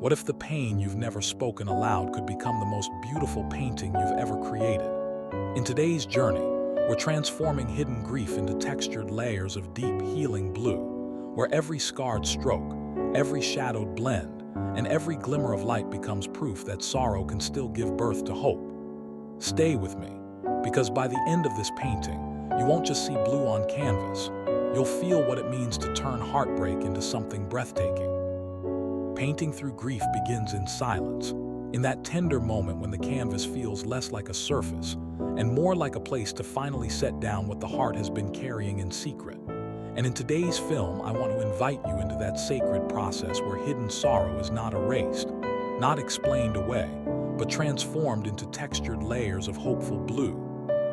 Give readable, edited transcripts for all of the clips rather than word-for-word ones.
What if the pain you've never spoken aloud could become the most beautiful painting you've ever created? In today's journey, we're transforming hidden grief into textured layers of deep, healing blue, where every scarred stroke, every shadowed blend, and every glimmer of light becomes proof that sorrow can still give birth to hope. Stay with me, because by the end of this painting, you won't just see blue on canvas. You'll feel what it means to turn heartbreak into something breathtaking. Painting through grief begins in silence, in that tender moment when the canvas feels less like a surface and more like a place to finally set down what the heart has been carrying in secret. And in today's film, I want to invite you into that sacred process where hidden sorrow is not erased, not explained away, but transformed into textured layers of hopeful blue.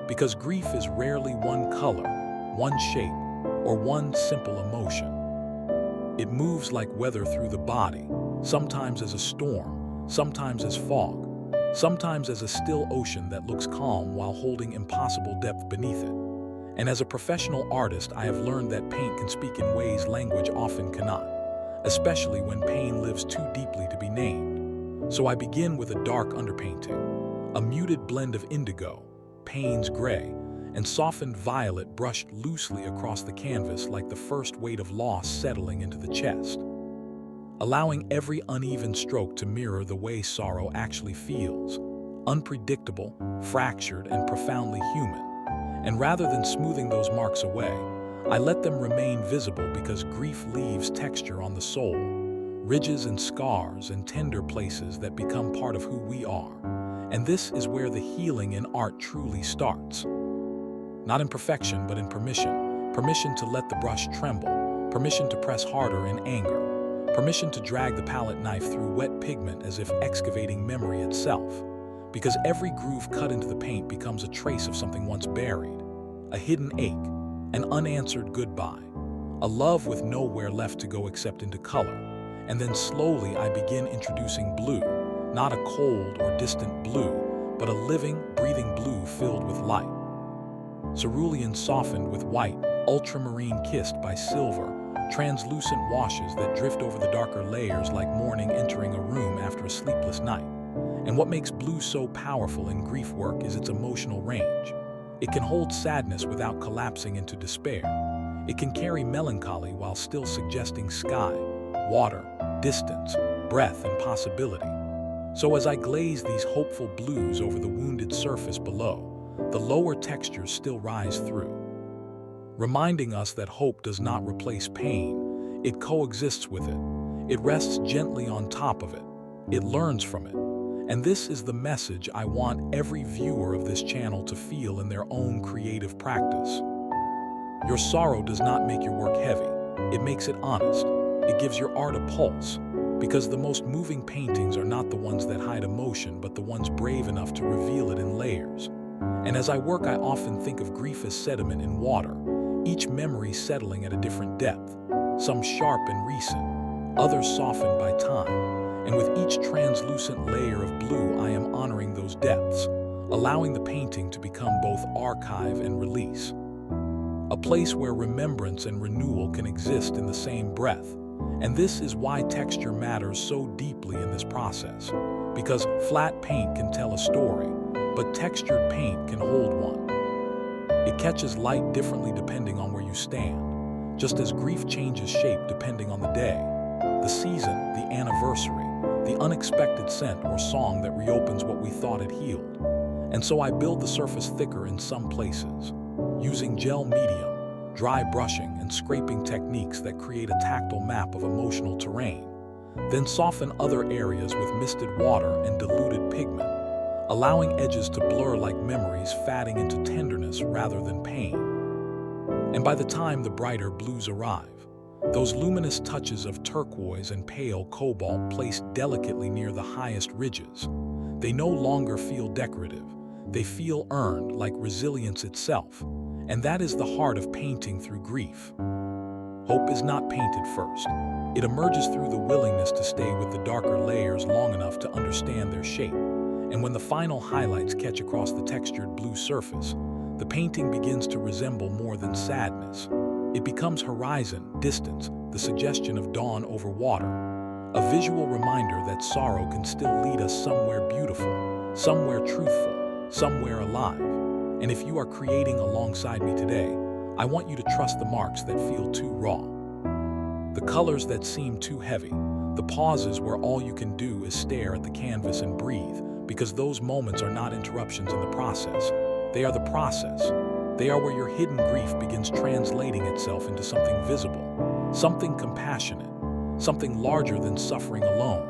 Because grief is rarely one color, one shape, or one simple emotion. It moves like weather through the body, sometimes as a storm, sometimes as fog, sometimes as a still ocean that looks calm while holding impossible depth beneath it. And as a professional artist, I have learned that paint can speak in ways language often cannot, especially when pain lives too deeply to be named. So I begin with a dark underpainting, a muted blend of indigo, Payne's gray, and softened violet brushed loosely across the canvas like the first weight of loss settling into the chest, allowing every uneven stroke to mirror the way sorrow actually feels, unpredictable, fractured, and profoundly human. And rather than smoothing those marks away, I let them remain visible because grief leaves texture on the soul, ridges and scars and tender places that become part of who we are. And this is where the healing in art truly starts. Not in perfection, but in permission. Permission to let the brush tremble, permission to press harder in anger, permission to drag the palette knife through wet pigment as if excavating memory itself. Because every groove cut into the paint becomes a trace of something once buried, a hidden ache, an unanswered goodbye, a love with nowhere left to go except into color. And then slowly I begin introducing blue, not a cold or distant blue, but a living, breathing blue filled with light. Cerulean softened with white, ultramarine kissed by silver, translucent washes that drift over the darker layers like morning entering a room after a sleepless night. And what makes blue so powerful in grief work is its emotional range. It can hold sadness without collapsing into despair. It can carry melancholy while still suggesting sky, water, distance, breath, and possibility. So as I glaze these hopeful blues over the wounded surface below, the lower textures still rise through, reminding us that hope does not replace pain. It coexists with it. It rests gently on top of it. It learns from it. And this is the message I want every viewer of this channel to feel in their own creative practice. Your sorrow does not make your work heavy. It makes it honest. It gives your art a pulse. Because the most moving paintings are not the ones that hide emotion, but the ones brave enough to reveal it in layers. And as I work, I often think of grief as sediment in water, each memory settling at a different depth, some sharp and recent, others softened by time. And with each translucent layer of blue, I am honoring those depths, allowing the painting to become both archive and release. A place where remembrance and renewal can exist in the same breath. And this is why texture matters so deeply in this process. Because flat paint can tell a story, but textured paint can hold one. It catches light differently depending on where you stand, just as grief changes shape depending on the day, the season, the anniversary, the unexpected scent or song that reopens what we thought had healed. And so I build the surface thicker in some places, using gel medium, dry brushing, and scraping techniques that create a tactile map of emotional terrain. Then soften other areas with misted water and diluted pigment, allowing edges to blur like memories, fatting into tenderness rather than pain. And by the time the brighter blues arrive, those luminous touches of turquoise and pale cobalt placed delicately near the highest ridges, they no longer feel decorative. They feel earned, like resilience itself. And that is the heart of painting through grief. Hope is not painted first. It emerges through the willingness to stay with the darker layers long enough to understand their shape. And when the final highlights catch across the textured blue surface, the painting begins to resemble more than sadness. It becomes horizon, distance, the suggestion of dawn over water, a visual reminder that sorrow can still lead us somewhere beautiful, somewhere truthful, somewhere alive. And if you are creating alongside me today, I want you to trust the marks that feel too raw, the colors that seem too heavy, the pauses where all you can do is stare at the canvas and breathe, because those moments are not interruptions in the process. They are the process. They are where your hidden grief begins translating itself into something visible, something compassionate, something larger than suffering alone.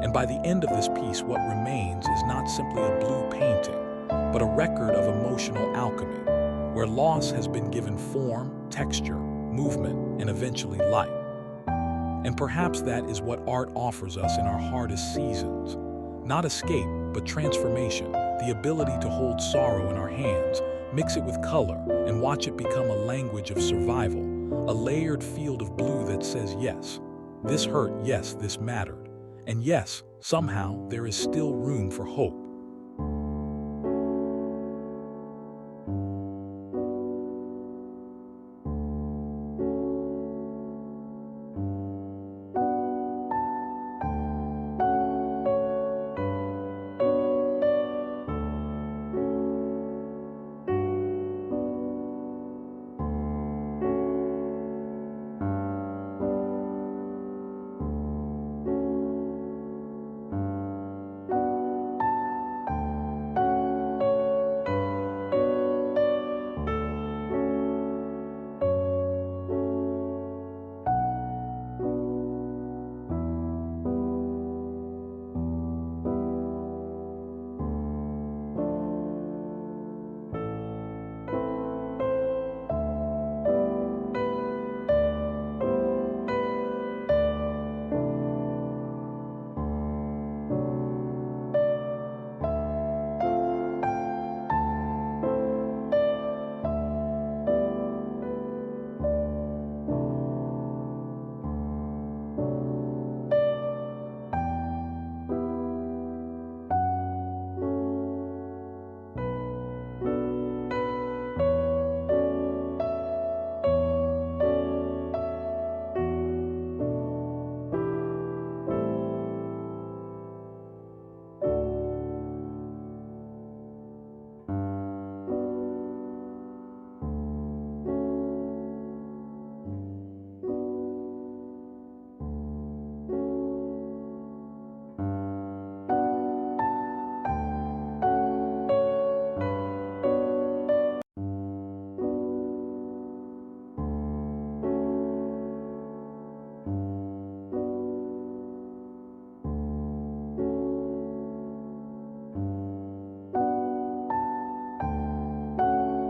And by the end of this piece, what remains is not simply a blue painting, but a record of emotional alchemy, where loss has been given form, texture, movement, and eventually light. And perhaps that is what art offers us in our hardest seasons. Not escape, but transformation, the ability to hold sorrow in our hands, mix it with color, and watch it become a language of survival, a layered field of blue that says yes, this hurt, yes, this mattered, and yes, somehow there is still room for hope.